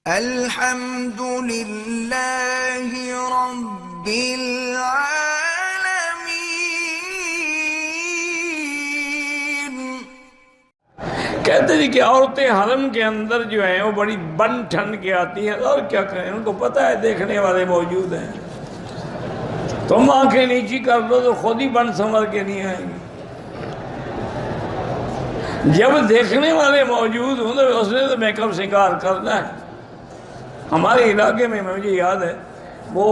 الحمد للہ رب العالمین۔ کہتے ہیں کہ عورتیں حرم کے اندر جو ہیں وہ بڑی بن ٹھن کے آتی ہیں، اور کیا کریں، ان کو پتہ ہے دیکھنے والے موجود ہیں۔ تم آنکھیں نیچی کر لو تو خود ہی بن سنور کے نہیں آئیں گی۔ جب دیکھنے والے موجود ہوں تو اس نے تو میک اپ سنگار کرنا ہے۔ ہمارے علاقے میں مجھے یاد ہے، وہ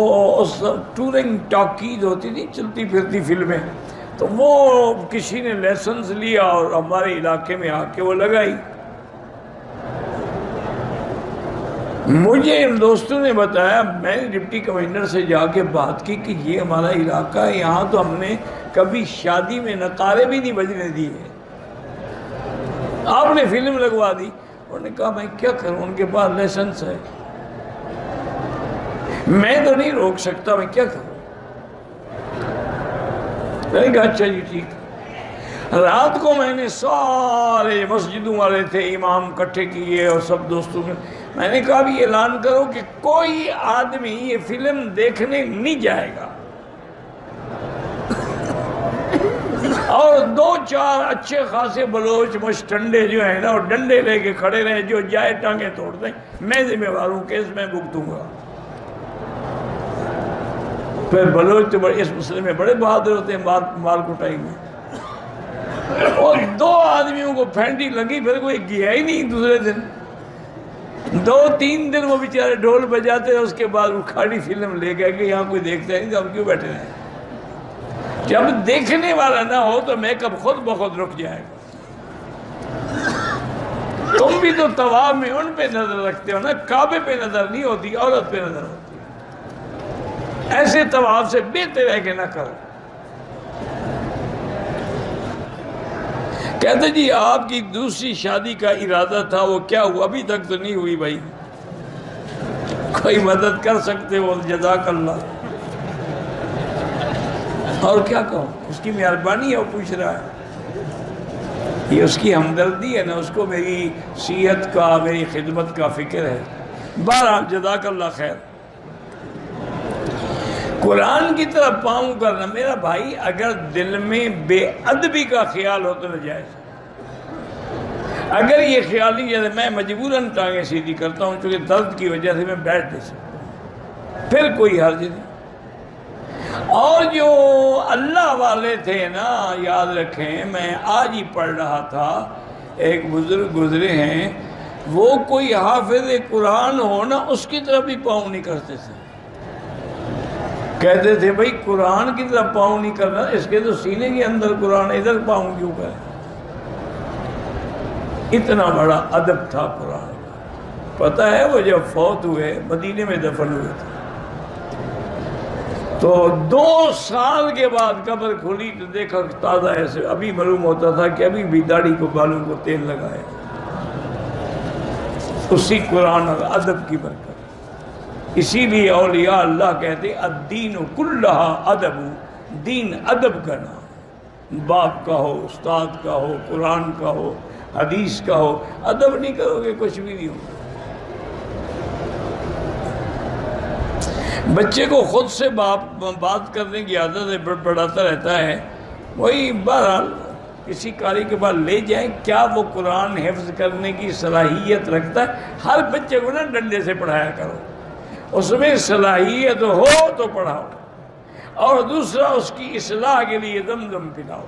اس ٹورنگ ٹاکیز ہوتی تھی، چلتی پھرتی فلمیں، تو وہ کسی نے لیسنس لیا اور ہمارے علاقے میں آ کے وہ لگائی۔ مجھے ان دوستوں نے بتایا، میں نے ڈپٹی کمشنر سے جا کے بات کی کہ یہ ہمارا علاقہ ہے، یہاں تو ہم نے کبھی شادی میں نقارے بھی نہیں بجنے دیے، آپ نے فلم لگوا دی۔ انہوں نے کہا میں کیا کروں، ان کے پاس لائسنس ہے، میں تو نہیں روک سکتا، میں کیا کروں۔ میں نے کہا اچھا جی ٹھیک۔ رات کو میں نے سارے مسجدوں والے تھے، امام اکٹھے کیے اور سب دوستوں میں نے کہا بھی اعلان کرو کہ کوئی آدمی یہ فلم دیکھنے نہیں جائے گا، اور دو چار اچھے خاصے بلوچ مشٹنڈے جو ہیں نا وہ ڈنڈے لے کے کھڑے رہے، جو جائے ٹانگیں توڑ دیں، میں ذمہ وار ہوں، کیس میں بھگتوں گا۔ پھر بلوچ تو اس مسئلے میں بڑے بہادر ہوتے ہیں، مار کٹائی میں، اور دو آدمیوں کو پھینٹی لگی، پھر کوئی گیا ہی نہیں۔ دوسرے دن 2-3 دن وہ بیچارے ڈھول بجاتے، اس کے بعد وہ کھاڑی فلم لے گئے کہ یہاں کوئی دیکھتا نہیں تو ہم کیوں بیٹھے رہے۔ جب دیکھنے والا نہ ہو تو میک اپ خود بخود رک جائے گا۔ تم بھی تو طواف میں ان پہ نظر رکھتے ہو نا، کعبے پہ نظر نہیں ہوتی، عورت پہ نظر ہوتی۔ ایسے طواف سے بہتر ہے کہ نہ کرو۔ کہتے جی آپ کی دوسری شادی کا ارادہ تھا، وہ کیا ہوا؟ ابھی تک تو نہیں ہوئی بھائی، کوئی مدد کر سکتے ہو جزاک اللہ۔ اور کیا کہوں، اس کی مہربانی ہے، وہ پوچھ رہا ہے، یہ اس کی ہمدردی ہے نا، اس کو میری صحت کا، میری خدمت کا فکر ہے۔ بہرحال جزاک اللہ خیر۔ قرآن کی طرف پاؤں کرنا، میرا بھائی اگر دل میں بے ادبی کا خیال ہو تو ناجائز، اگر یہ خیال نہیں، جیسے میں مجبوراً ٹانگیں سیدھی کرتا ہوں چونکہ درد کی وجہ سے میں بیٹھ نہیں سکتا، پھر کوئی حرج نہیں۔ اور جو اللہ والے تھے نا، یاد رکھیں، میں آج ہی پڑھ رہا تھا، ایک بزرگ گزرے ہیں، وہ کوئی حافظ قرآن ہو نا، اس کی طرف بھی پاؤں نہیں کرتے تھے، کہتے تھے بھائی قرآن کی طرف پاؤں نہیں کرنا، اس کے تو سینے کے اندر قرآن، ادھر پاؤں کیوں کریں۔ اتنا بڑا ادب تھا قرآن کا۔ پتہ ہے وہ جب فوت ہوئے، مدینے میں دفن ہوئے تھے، تو 2 سال کے بعد قبر کھلی تو دیکھا تازہ ایسے، ابھی معلوم ہوتا تھا کہ ابھی بھی داڑھی کو، بالوں کو تیل لگائے، اسی قرآن اور ادب کی برکت۔ اسی لیے اولیاء اللہ کہتے الدین کلھا ادب، دین ادب کا نام، باپ کا ہو، استاد کا ہو، قرآن کا ہو، حدیث کا ہو، ادب نہیں کرو گے کچھ بھی نہیں ہوگا۔ بچے کو خود سے بات کرنے کی عادت ہے، بڑھاتا رہتا ہے، وہی بہرحال کسی قاری کے بعد لے جائیں، کیا وہ قرآن حفظ کرنے کی صلاحیت رکھتا ہے؟ ہر بچے کو نا ڈنڈے سے پڑھایا کرو، اس میں صلاحیت ہو تو پڑھاؤ، اور دوسرا اس کی اصلاح کے لیے زمزم پلاؤ۔